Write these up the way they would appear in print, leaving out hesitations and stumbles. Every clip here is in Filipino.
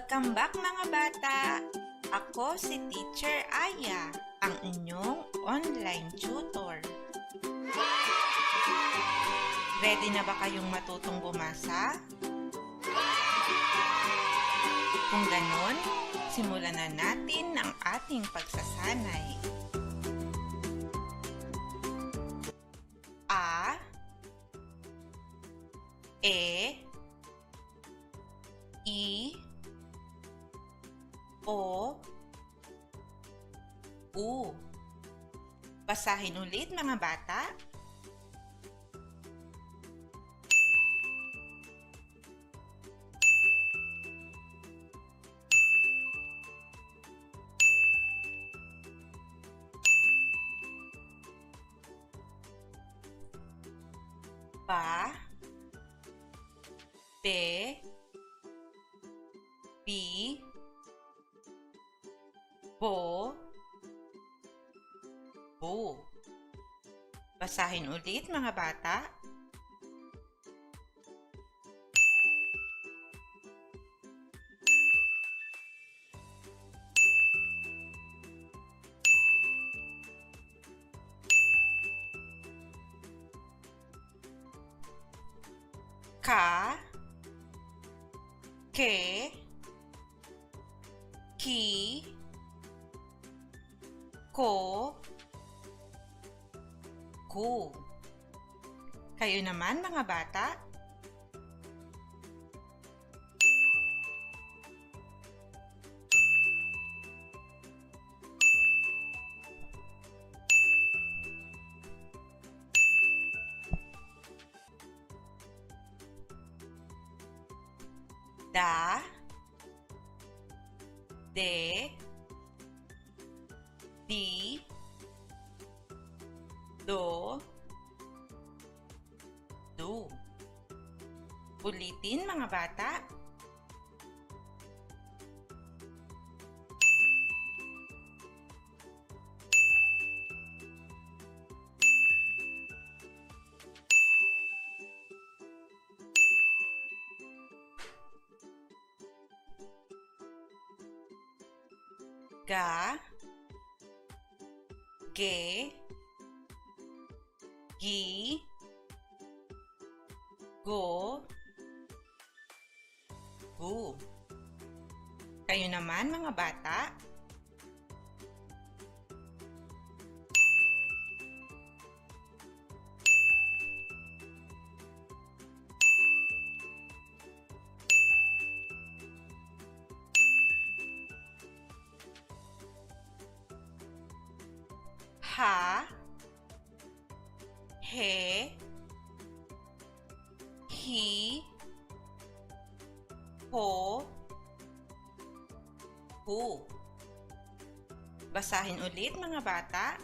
Welcome back mga bata! Ako si Teacher Aya, ang inyong online tutor. Ready na ba kayong matutong bumasa? Kung ganon, simulan na natin ang ating pagsasanay. A, E, I, O, U. Basahin ulit mga bata. Ba, be, bi, bo, bu. Basahin ulit mga bata. Ka, ke, ki, ko, ku. Kayo naman mga bata. Da, de, di, do, du. Ulitin mga bata. Ga, ge, gi, go, gu. Kayo naman mga bata. Ha, he, hi, ho, hu. Basahin ulit mga bata.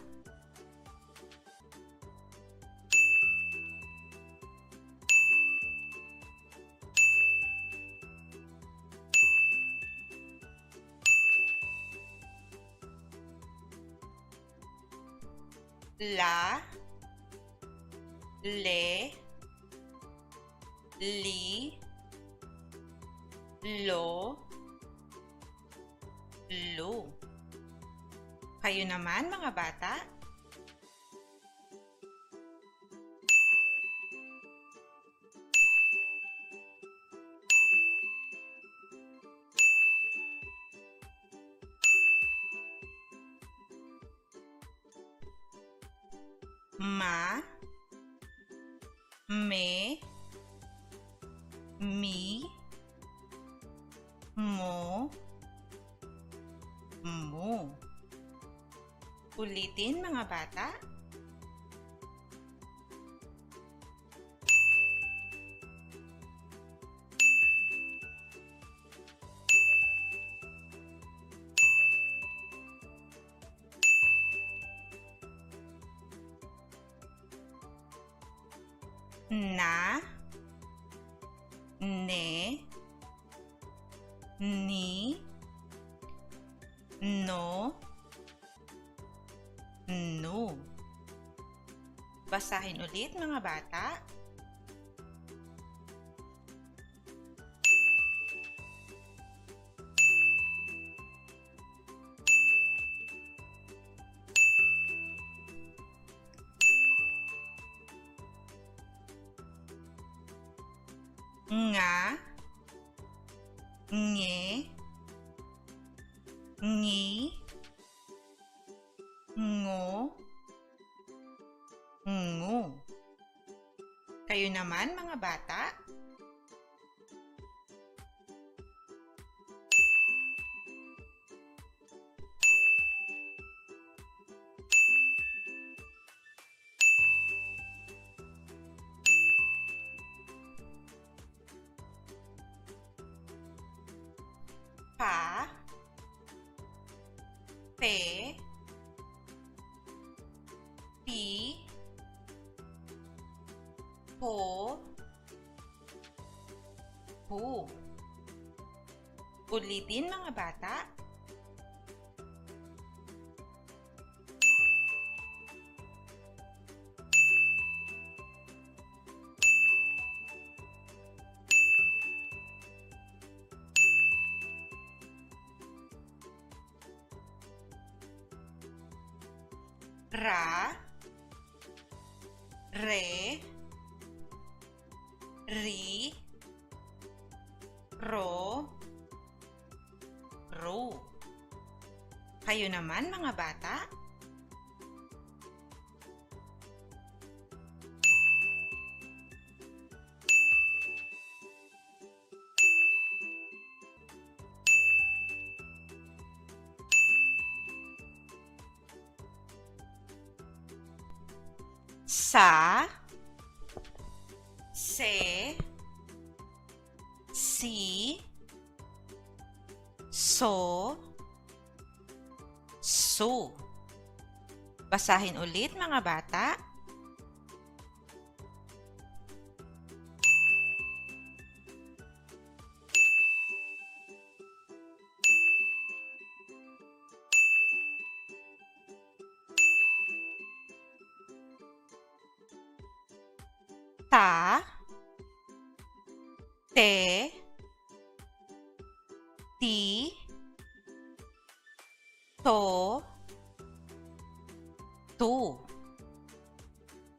La, le, li, lo, lu. Kayo naman mga bata. Ma, me, mi, mo, mu. Ulitin mga bata. Na, ne, ni, no, nu. Basahin ulit mga bata. nga, nge, ngi, ngo, ngu. Kayo naman mga bata? Pa, pe, pi, po, pu. Ulitin mga bata. Ra, re, ri, ro, ru. Kayo naman mga bata? Sa, se, si, so, su. Basahin ulit mga bata. Ta, te, ti, to, tu.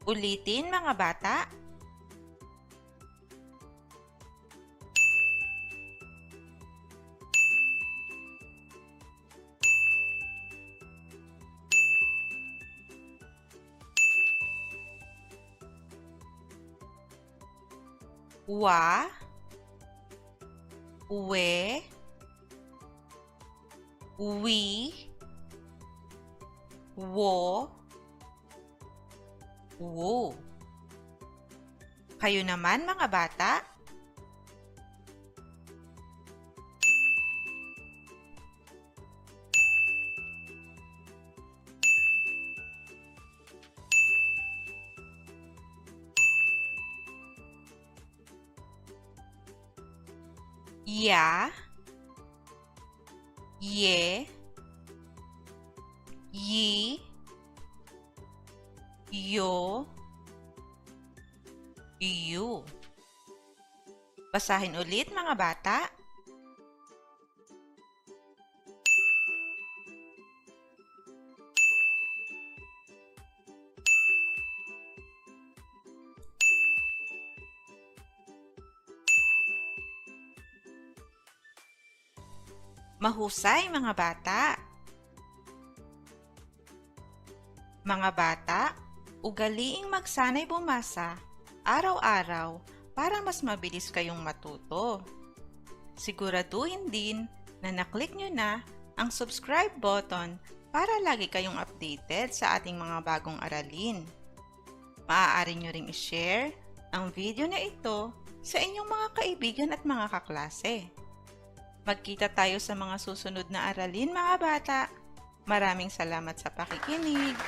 Ulitin mga bata. Wa, we, wi, wo, wo. Kayo naman mga bata? Ya, ye, yi, yo, yu. Basahin ulit mga bata. Mahusay mga bata. Mga bata, ugaliing magsanay bumasa araw-araw para mas mabilis kayong matuto. Siguraduhin din na naklik nyo na ang subscribe button para lagi kayong updated sa ating mga bagong aralin. Maaari nyo ring i-share ang video na ito sa inyong mga kaibigan at mga kaklase. Magkita tayo sa mga susunod na aralin mga bata. Maraming salamat sa pakikinig.